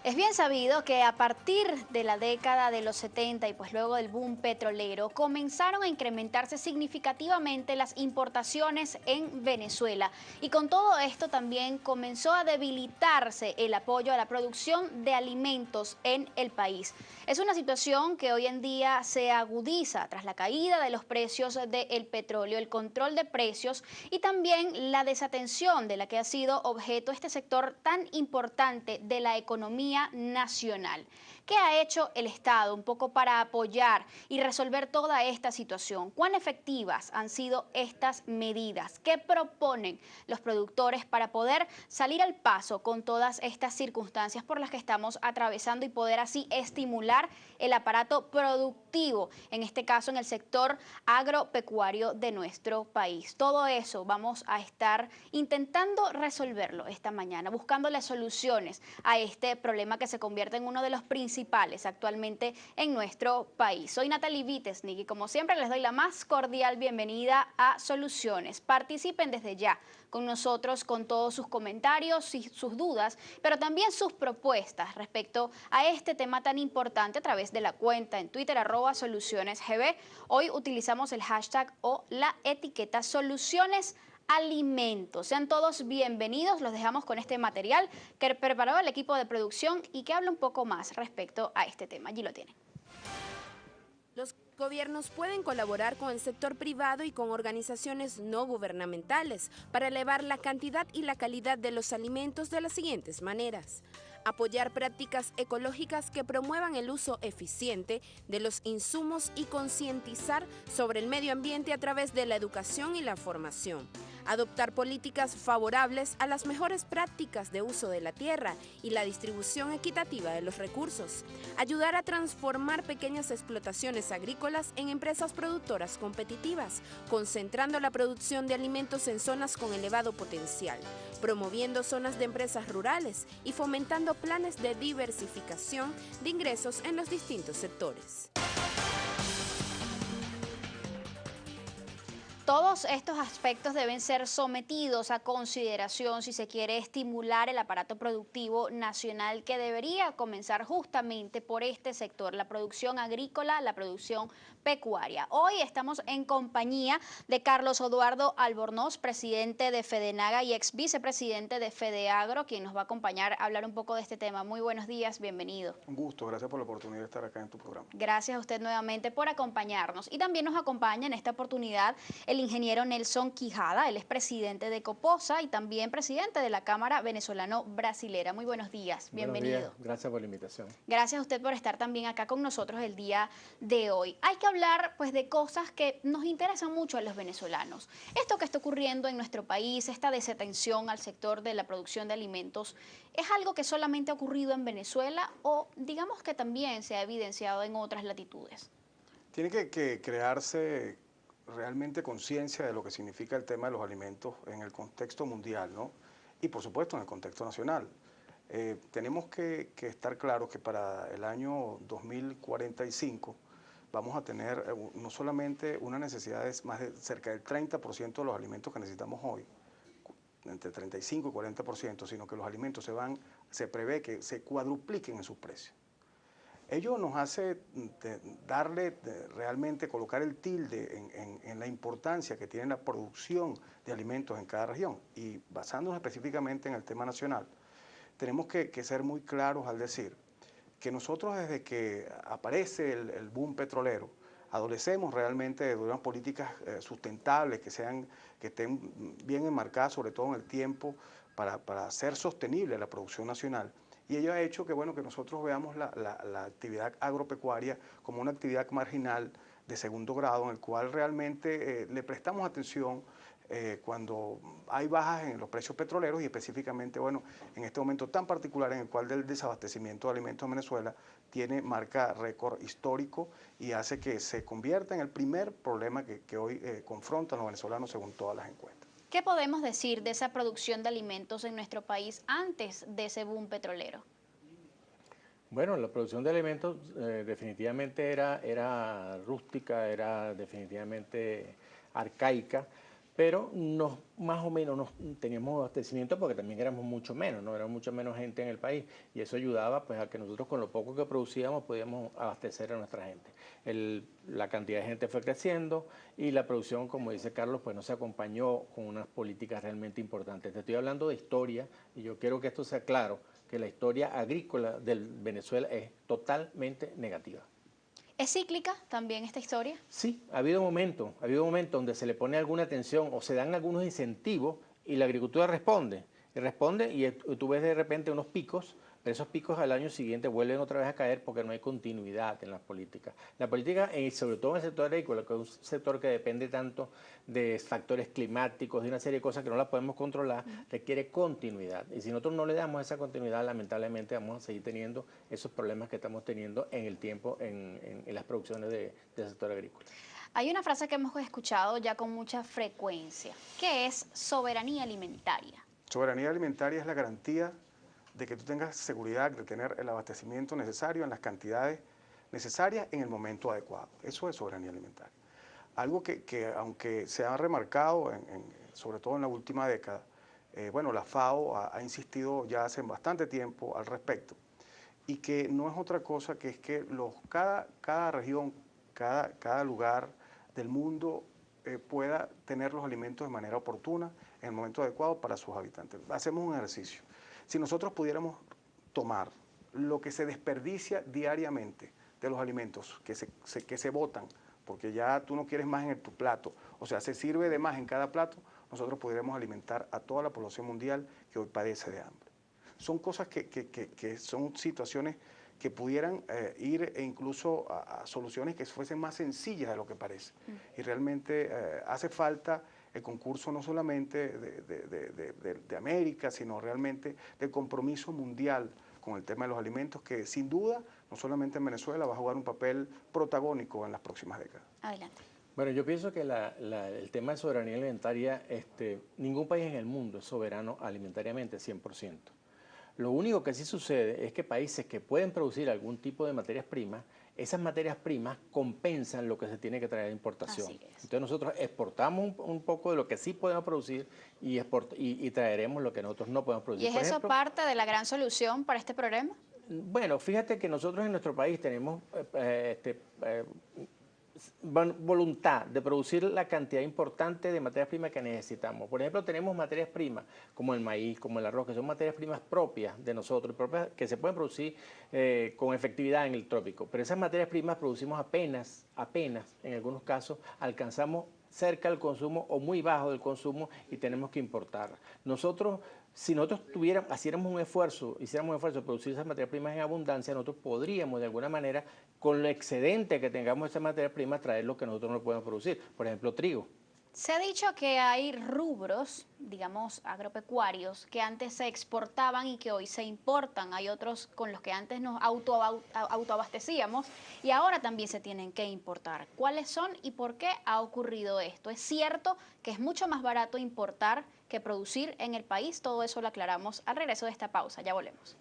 Es bien sabido que a partir de la década de los 70 y pues luego del boom petrolero, comenzaron a incrementarse significativamente las importaciones en Venezuela. Y con todo esto también comenzó a debilitarse el apoyo a la producción de alimentos en el país. Es una situación que hoy en día se agudiza tras la caída de los precios del petróleo, el control de precios y también la desatención de la que ha sido objeto este sector tan importante de la economía nacional. ¿Qué ha hecho el Estado un poco para apoyar y resolver toda esta situación? ¿Cuán efectivas han sido estas medidas? ¿Qué proponen los productores para poder salir al paso con todas estas circunstancias por las que estamos atravesando y poder así estimular el aparato productivo, en este caso en el sector agropecuario de nuestro país? Todo eso vamos a estar intentando resolverlo esta mañana, buscándole soluciones a este problema que se convierte en uno de los principales actualmente en nuestro país. Soy Natalie Vitesnik y como siempre les doy la más cordial bienvenida a Soluciones. Participen desde ya con nosotros con todos sus comentarios y sus dudas, pero también sus propuestas respecto a este tema tan importante a través de la cuenta en Twitter @solucionesgb. Hoy utilizamos el hashtag o la etiqueta Soluciones Alimentos. Sean todos bienvenidos, los dejamos con este material que preparó el equipo de producción y que habla un poco más respecto a este tema. Allí lo tienen. Los gobiernos pueden colaborar con el sector privado y con organizaciones no gubernamentales para elevar la cantidad y la calidad de los alimentos de las siguientes maneras: apoyar prácticas ecológicas que promuevan el uso eficiente de los insumos y concientizar sobre el medio ambiente a través de la educación y la formación. Adoptar políticas favorables a las mejores prácticas de uso de la tierra y la distribución equitativa de los recursos. Ayudar a transformar pequeñas explotaciones agrícolas en empresas productoras competitivas, concentrando la producción de alimentos en zonas con elevado potencial, promoviendo zonas de empresas rurales y fomentando planes de diversificación de ingresos en los distintos sectores. Todos estos aspectos deben ser sometidos a consideración si se quiere estimular el aparato productivo nacional, que debería comenzar justamente por este sector, la producción agrícola, la producción pecuaria. Hoy estamos en compañía de Carlos Eduardo Albornoz, presidente de Fedenaga y ex vicepresidente de Fedeagro, quien nos va a acompañar a hablar un poco de este tema. Muy buenos días, bienvenido. Un gusto, gracias por la oportunidad de estar acá en tu programa. Gracias a usted nuevamente por acompañarnos. Y también nos acompaña en esta oportunidad el ingeniero Nelson Quijada. Él es presidente de Coposa y también presidente de la Cámara Venezolano-Brasilera. Muy buenos días, bienvenido. Buenos días, gracias por la invitación. Gracias a usted por estar también acá con nosotros el día de hoy. Hay que hablar pues de cosas que nos interesan mucho a los venezolanos. Esto que está ocurriendo en nuestro país, esta desatención al sector de la producción de alimentos, ¿es algo que solamente ha ocurrido en Venezuela o digamos que también se ha evidenciado en otras latitudes? Tiene que crearse realmente conciencia de lo que significa el tema de los alimentos en el contexto mundial, ¿no? Y por supuesto en el contexto nacional. Tenemos que estar claros que para el año 2045 vamos a tener no solamente una necesidad de más de cerca del 30% de los alimentos que necesitamos hoy, entre 35 y 40%, sino que los alimentos se prevé que se cuadrupliquen en sus precios. Ello nos hace realmente colocar el tilde en la importancia que tiene la producción de alimentos en cada región. Y basándonos específicamente en el tema nacional, tenemos que ser muy claros al decir que nosotros desde que aparece el boom petrolero, adolecemos realmente de unas políticas sustentables que estén bien enmarcadas, sobre todo en el tiempo, para hacer sostenible la producción nacional. Y ello ha hecho que, bueno, que nosotros veamos la actividad agropecuaria como una actividad marginal de segundo grado, en el cual realmente le prestamos atención cuando hay bajas en los precios petroleros y específicamente, bueno, en este momento tan particular en el cual el desabastecimiento de alimentos en Venezuela marca récord histórico y hace que se convierta en el primer problema que hoy confrontan los venezolanos según todas las encuestas. ¿Qué podemos decir de esa producción de alimentos en nuestro país antes de ese boom petrolero? Bueno, la producción de alimentos definitivamente era rústica, era definitivamente arcaica, pero más o menos teníamos abastecimiento porque también éramos mucho menos, ¿no? Era mucho menos gente en el país y eso ayudaba pues a que nosotros con lo poco que producíamos podíamos abastecer a nuestra gente. La cantidad de gente fue creciendo y la producción, como dice Carlos, pues no se acompañó con unas políticas realmente importantes. Te estoy hablando de historia y yo quiero que esto sea claro, que la historia agrícola de Venezuela es totalmente negativa. ¿Es cíclica también esta historia? Sí, ha habido momentos donde se le pone alguna atención o se dan algunos incentivos y la agricultura responde y tú ves de repente unos picos, pero esos picos al año siguiente vuelven otra vez a caer porque no hay continuidad en las políticas. La política, sobre todo en el sector agrícola, que es un sector que depende tanto de factores climáticos, de una serie de cosas que no las podemos controlar, requiere continuidad. Y si nosotros no le damos esa continuidad, lamentablemente vamos a seguir teniendo esos problemas que estamos teniendo en el tiempo en las producciones del sector agrícola. Hay una frase que hemos escuchado ya con mucha frecuencia, que es soberanía alimentaria. Soberanía alimentaria es la garantía de que tú tengas seguridad de tener el abastecimiento necesario en las cantidades necesarias en el momento adecuado. Eso es soberanía alimentaria. Algo que aunque se ha remarcado, sobre todo en la última década, bueno, la FAO ha insistido ya hace bastante tiempo al respecto, y que no es otra cosa que es que cada región, cada lugar del mundo pueda tener los alimentos de manera oportuna, en el momento adecuado para sus habitantes. Hacemos un ejercicio. Si nosotros pudiéramos tomar lo que se desperdicia diariamente de los alimentos que se botan, porque ya tú no quieres más en tu plato, o sea, se sirve de más en cada plato, nosotros podríamos alimentar a toda la población mundial que hoy padece de hambre. Son cosas que son situaciones que pudieran ir incluso a soluciones que fuesen más sencillas de lo que parece. Y realmente hace falta el concurso no solamente de América, sino realmente del compromiso mundial con el tema de los alimentos, que sin duda, no solamente en Venezuela, va a jugar un papel protagónico en las próximas décadas. Adelante. Bueno, yo pienso que el tema de soberanía alimentaria, ningún país en el mundo es soberano alimentariamente 100%. Lo único que sí sucede es que países que pueden producir algún tipo de materias primas, esas materias primas compensan lo que se tiene que traer de importación. Entonces nosotros exportamos un poco de lo que sí podemos producir y traeremos lo que nosotros no podemos producir. ¿Y es eso parte de la gran solución para este problema? Bueno, fíjate que nosotros en nuestro país tenemos voluntad de producir la cantidad importante de materias primas que necesitamos. Por ejemplo, tenemos materias primas como el maíz, como el arroz, que son materias primas propias de nosotros, propias que se pueden producir con efectividad en el trópico. Pero esas materias primas producimos apenas, en algunos casos, alcanzamos cerca del consumo o muy bajo del consumo y tenemos que importar. Nosotros, si nosotros hiciéramos un esfuerzo de producir esas materias primas en abundancia, nosotros podríamos de alguna manera, con lo excedente que tengamos de esas materias primas, traer lo que nosotros no podemos producir. Por ejemplo, trigo. Se ha dicho que hay rubros, digamos, agropecuarios, que antes se exportaban y que hoy se importan. Hay otros con los que antes nos autoabastecíamos y ahora también se tienen que importar. ¿Cuáles son y por qué ha ocurrido esto? ¿Es cierto que es mucho más barato importar que producir en el país? Todo eso lo aclaramos al regreso de esta pausa. Ya volvemos.